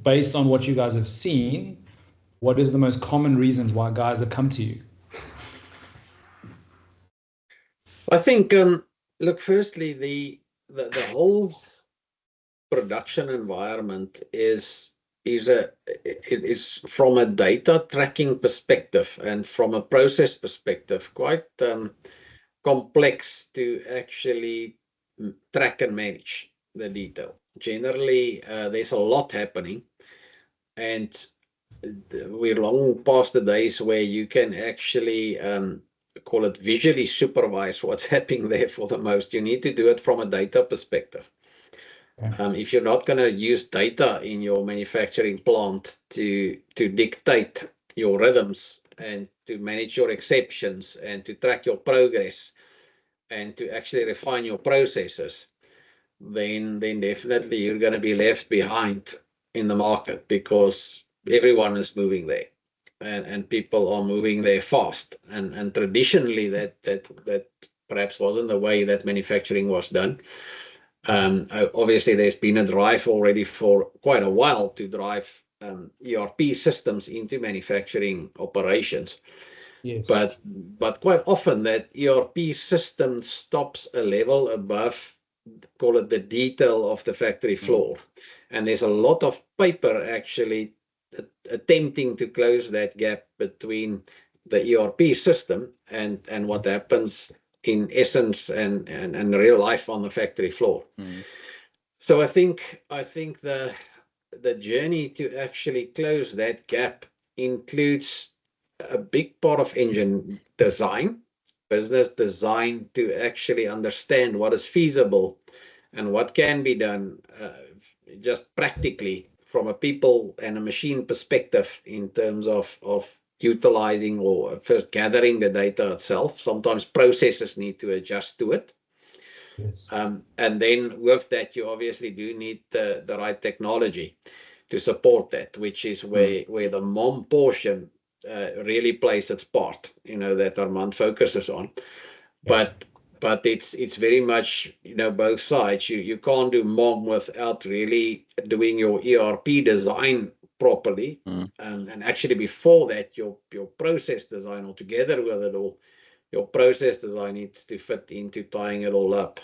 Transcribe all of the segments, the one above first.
based on what you guys have seen, what is the most common reasons why guys have come to you? I think, look, firstly, the whole production environment is from a data tracking perspective and from a process perspective quite complex to actually track and manage the detail. Generally, there's a lot happening, and we're long past the days where you can actually call it visually supervise what's happening there. For the most, you need to do it from a data perspective. Okay. If you're not going to use data in your manufacturing plant to dictate your rhythms and to manage your exceptions and to track your progress and to actually refine your processes, then definitely you're going to be left behind in the market, because everyone is moving there, and people are moving there fast. And traditionally, that perhaps wasn't the way that manufacturing was done. Obviously, there's been a drive already for quite a while to drive ERP systems into manufacturing operations. Yes. But quite often that ERP system stops a level above, call it the detail of the factory floor. And there's a lot of paper actually attempting to close that gap between the ERP system and what happens in essence and real life on the factory floor. So I think the journey to actually close that gap includes a big part of engine design, business design, to actually understand what is feasible and what can be done just practically from a people and a machine perspective in terms of utilizing or first gathering the data itself. Sometimes processes need to adjust to it. Yes. And then with that, you obviously do need the right technology to support that, which is where the MOM portion really plays its part, that Armand focuses on. Yeah. But it's very much, both sides. You can't do MOM without really doing your ERP design properly. And actually before that, your process design, or together with it all, your process design needs to fit into tying it all up.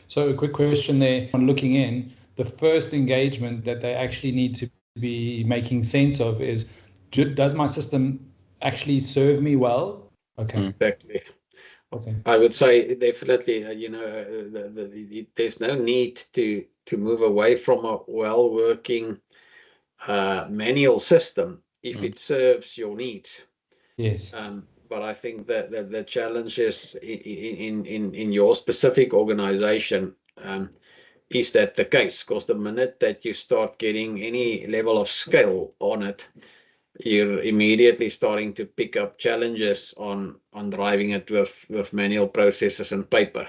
So a quick question there on looking in, the first engagement that they actually need to be making sense of is, does my system actually serve me well? Okay. Exactly. Okay. I would say definitely, there's no need to move away from a well-working manual system if it serves your needs. Yes. But I think that the challenge is in your specific organization, is that the case? Because the minute that you start getting any level of scale on it, you're immediately starting to pick up challenges on driving it with manual processes and paper.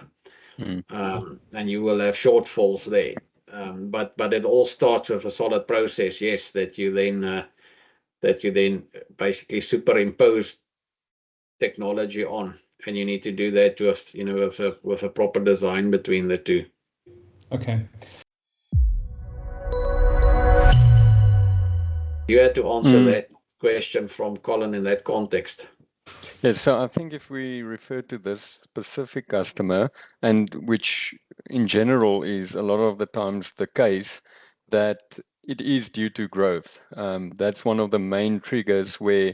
And you will have shortfalls there. But it all starts with a solid process, yes, that you then basically superimpose technology on, and you need to do that with a proper design between the two. Okay. You had to answer that question from Colin in that context. Yes, so I think if we refer to this specific customer, and which in general is a lot of the times the case, that it is due to growth. That's one of the main triggers where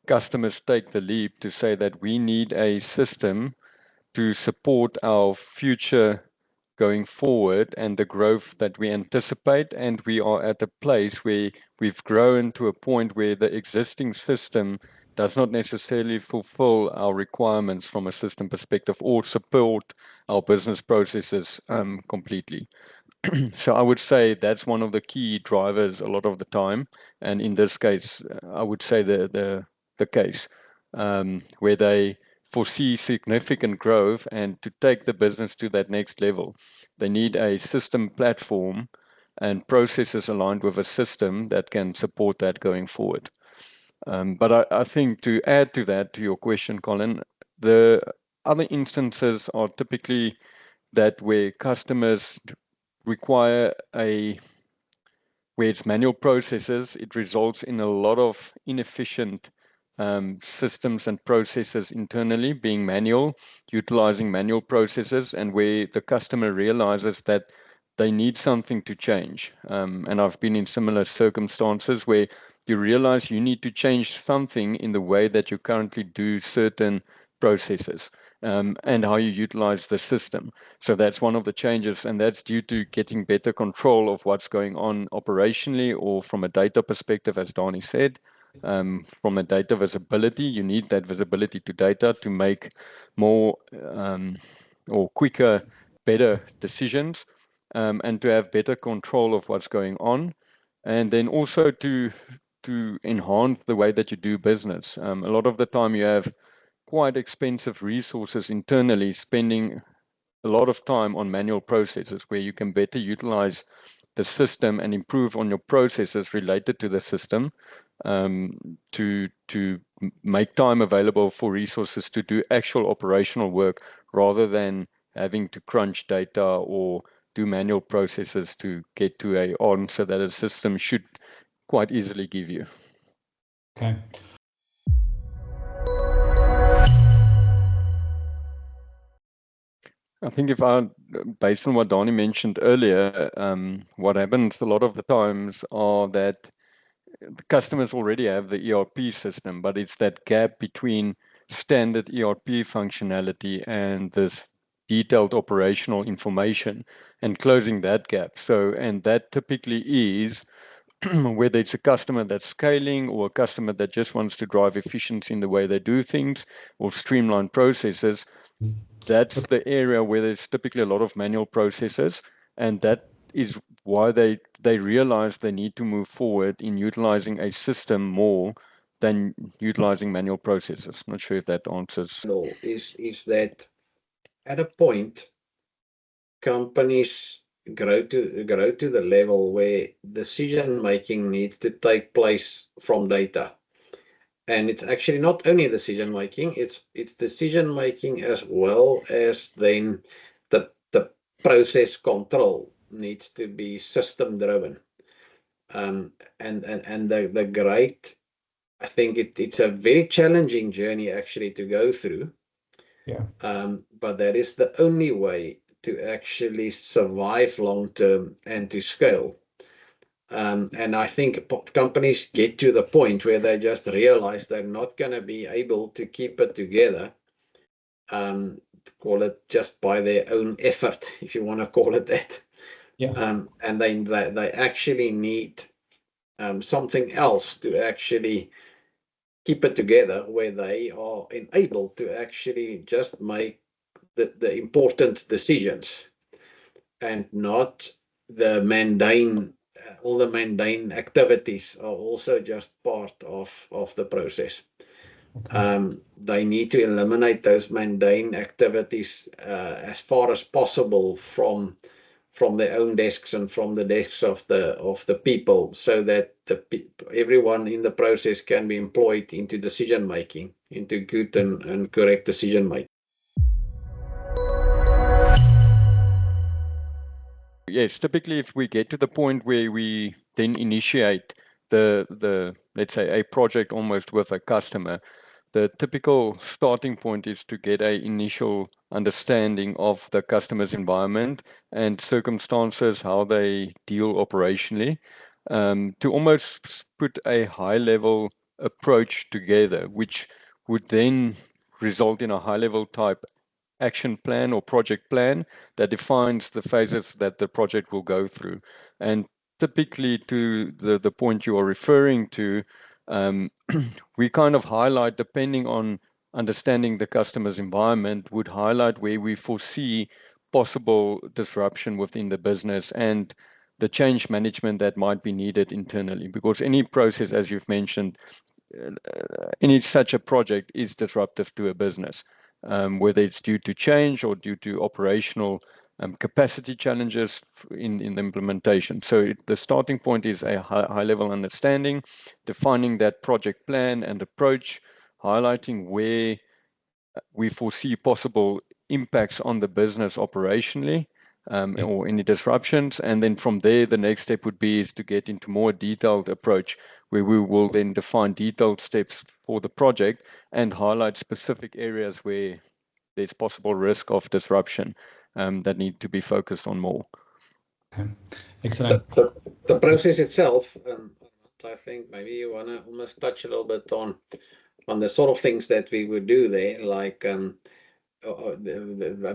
customers take the leap to say that we need a system to support our future going forward and the growth that we anticipate. And we are at a place where we've grown to a point where the existing system does not necessarily fulfill our requirements from a system perspective or support our business processes completely. So I would say that's one of the key drivers a lot of the time. And in this case, I would say the case where they foresee significant growth, and to take the business to that next level, they need a system platform and processes aligned with a system that can support that going forward. But I think to add to that, to your question, Colin, the other instances are typically that where customers require a where it's manual processes, it results in a lot of inefficient systems and processes internally being manual, utilizing manual processes, and where the customer realizes that they need something to change. And I've been in similar circumstances where you realize you need to change something in the way that you currently do certain processes and how you utilize the system. So that's one of the changes, and that's due to getting better control of what's going on operationally or from a data perspective, as Donnie said. From a data visibility, you need that visibility to data to make more or quicker, better decisions, and to have better control of what's going on, and then also to enhance the way that you do business. A lot of the time you have quite expensive resources internally spending a lot of time on manual processes where you can better utilize the system and improve on your processes related to the system to make time available for resources to do actual operational work rather than having to crunch data or do manual processes to get to a answer that a system should quite easily give you. Okay. I think based on what Donnie mentioned earlier, what happens a lot of the times are that the customers already have the ERP system, but it's that gap between standard ERP functionality and this detailed operational information and closing that gap. And that typically is whether it's a customer that's scaling or a customer that just wants to drive efficiency in the way they do things or streamline processes. That's the area where there's typically a lot of manual processes, and that is why they realize they need to move forward in utilizing a system more than utilizing manual processes. I'm not sure if that answers. Is that at a point companies grow to the level where decision making needs to take place from data, and it's actually not only decision making, it's decision making as well as then the process control needs to be system driven. And the great, I think it's a very challenging journey actually to go through. Yeah. But that is the only way to actually survive long term and to scale. And I think companies get to the point where they just realize they're not going to be able to keep it together, call it just by their own effort, if you want to call it that. Yeah. And then they actually need something else to actually keep it together, where they are enabled to actually just make the important decisions and not the mundane. All the mundane activities are also just part of the process. Okay. They need to eliminate those mundane activities as far as possible from their own desks and from the desks of the people, so that everyone in the process can be employed into decision making, into good and correct decision making. Yes, typically if we get to the point where we then initiate the let's say a project almost with a customer, the typical starting point is to get an initial understanding of the customer's environment and circumstances, how they deal operationally, to almost put a high-level approach together, which would then result in a high-level type action plan or project plan that defines the phases that the project will go through. And typically, to the point you are referring to, we kind of highlight, depending on understanding the customer's environment, would highlight where we foresee possible disruption within the business and the change management that might be needed internally. Because any process, as you've mentioned, any such a project is disruptive to a business, whether it's due to change or due to operational capacity challenges in the implementation. So the starting point is a high-level understanding, defining that project plan and approach, highlighting where we foresee possible impacts on the business operationally, or any disruptions. And then from there, the next step would be is to get into more detailed approach, where we will then define detailed steps for the project and highlight specific areas where there's possible risk of disruption that need to be focused on more. Okay. Excellent. The process itself, I think maybe you want to almost touch a little bit on the sort of things that we would do there, like a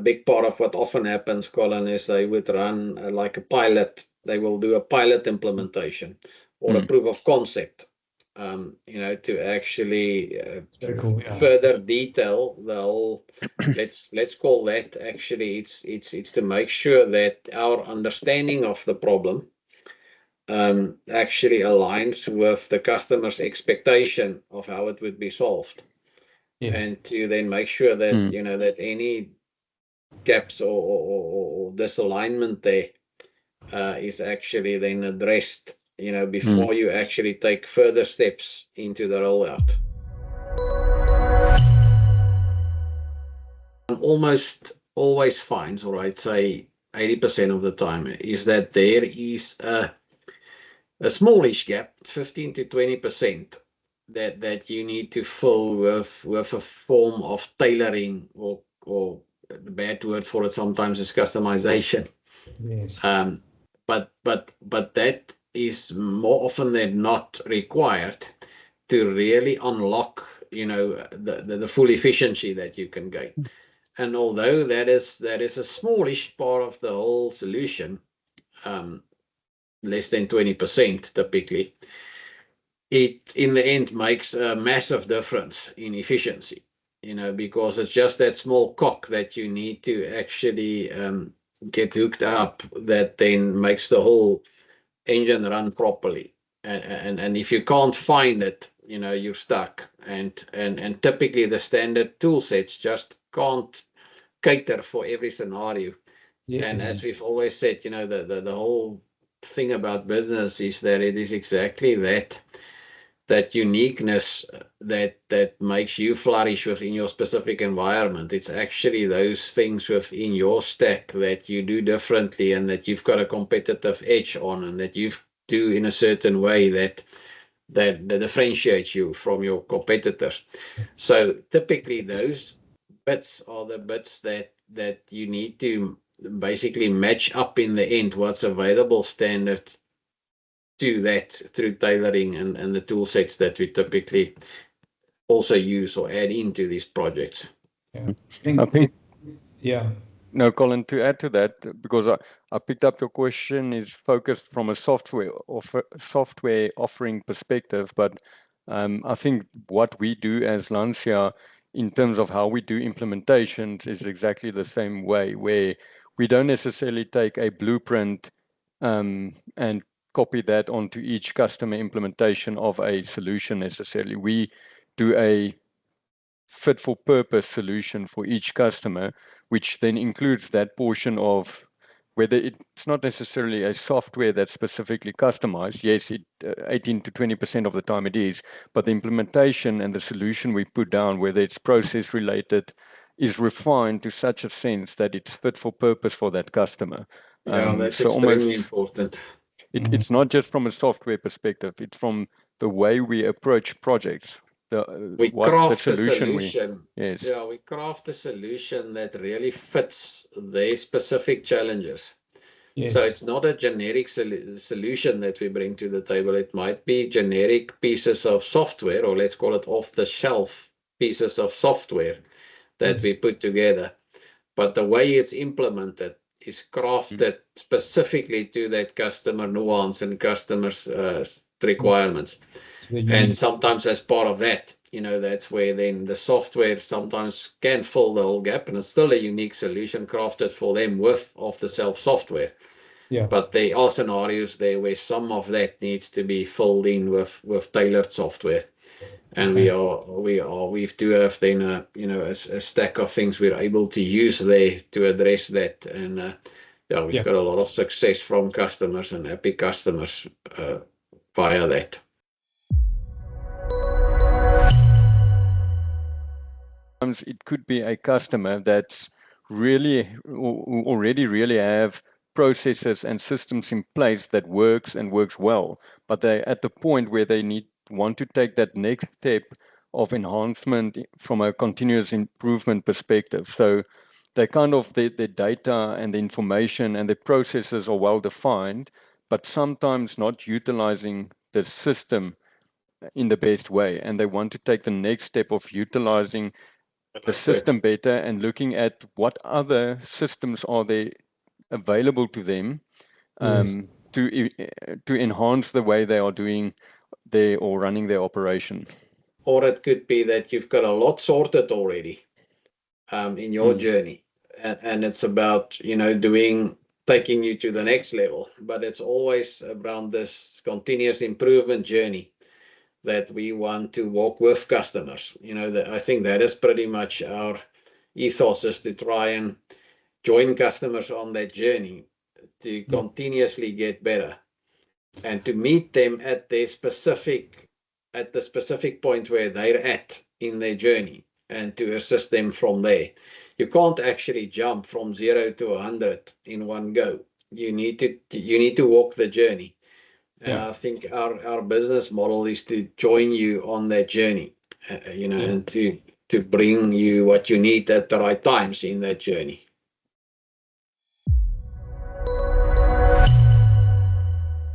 big part of what often happens, Colin, is they would run like a pilot. They will do a pilot implementation or a proof of concept, to actually cool, yeah. further detail the whole. let's call that actually it's to make sure that our understanding of the problem actually aligns with the customer's expectation of how it would be solved. Yes. And to then make sure that that any gaps or disalignment there is actually then addressed, before you actually take further steps into the rollout. Almost always finds, or I'd say 80% of the time, is that there is a smallish gap, 15 to 20%, that you need to fill with a form of tailoring, or the bad word for it sometimes is customization. Yes. But that is more often than not required to really unlock, the full efficiency that you can gain. And although that is a smallish part of the whole solution, less than 20% typically, it in the end makes a massive difference in efficiency, because it's just that small cog that you need to actually get hooked up that then makes the whole engine run properly. And if you can't find it, you're stuck. And typically the standard tool sets just can't cater for every scenario. Yes. And as we've always said, the whole thing about business is that it is exactly that uniqueness that makes you flourish within your specific environment. It's actually those things within your stack that you do differently and that you've got a competitive edge on, and that you do in a certain way that differentiates you from your competitors. So typically those bits are the bits that you need to basically match up in the end what's available standard to that through tailoring and the tool sets that we typically also use or add into these projects. Yeah. I think yeah. No, Colin, to add to that, because I picked up your question is focused from a software offering perspective, but I think what we do as Lancia in terms of how we do implementations is exactly the same way, where we don't necessarily take a blueprint and copy that onto each customer implementation of a solution necessarily. We do a fit for purpose solution for each customer, which then includes that portion of whether it's not necessarily a software that's specifically customized. Yes, 18 to 20% of the time it is, but the implementation and the solution we put down, whether it's process related, is refined to such a sense that it's fit for purpose for that custoster. Yeah, that's so extremely important. It's not just from a software perspective, it's from the way we approach projects. We craft a solution. Yes. Yeah, we craft a solution that really fits their specific challenges. Yes. So it's not a generic solution that we bring to the table. It might be generic pieces of software, or let's call it off-the-shelf pieces of software that we put together. But the way it's implemented is crafted specifically to that customer nuance and customer's requirements. And sometimes as part of that, that's where then the software sometimes can fill the whole gap, and it's still a unique solution crafted for them with off-the-shelf software. Yeah. But there are scenarios there where some of that needs to be filled in with tailored software. And we do have then a stack of things we're able to use there to address that. And we've got a lot of success from customers and happy customers via that. It could be a customer that's really already really have processes and systems in place that works and works well, but they're at the point where they want to take that next step of enhancement from a continuous improvement perspective. So they kind of the data and the information and the processes are well defined, but sometimes not utilizing the system in the best way, and they want to take the next step of utilizing the system better and looking at what other systems are there available to them to enhance the way they are doing their or running their operation. Or it could be that you've got a lot sorted already in your journey, and it's about taking you to the next level. But it's always around this continuous improvement journey that we want to walk with customers. I think that is pretty much our ethos, is to try and join customers on that journey to continuously get better and to meet them at the specific point where they're at in their journey and to assist them from there. You can't actually jump from 0 to 100 in one go. You need to walk the journey. And I think our business model is to join you on that journey, and to bring you what you need at the right times in that journey.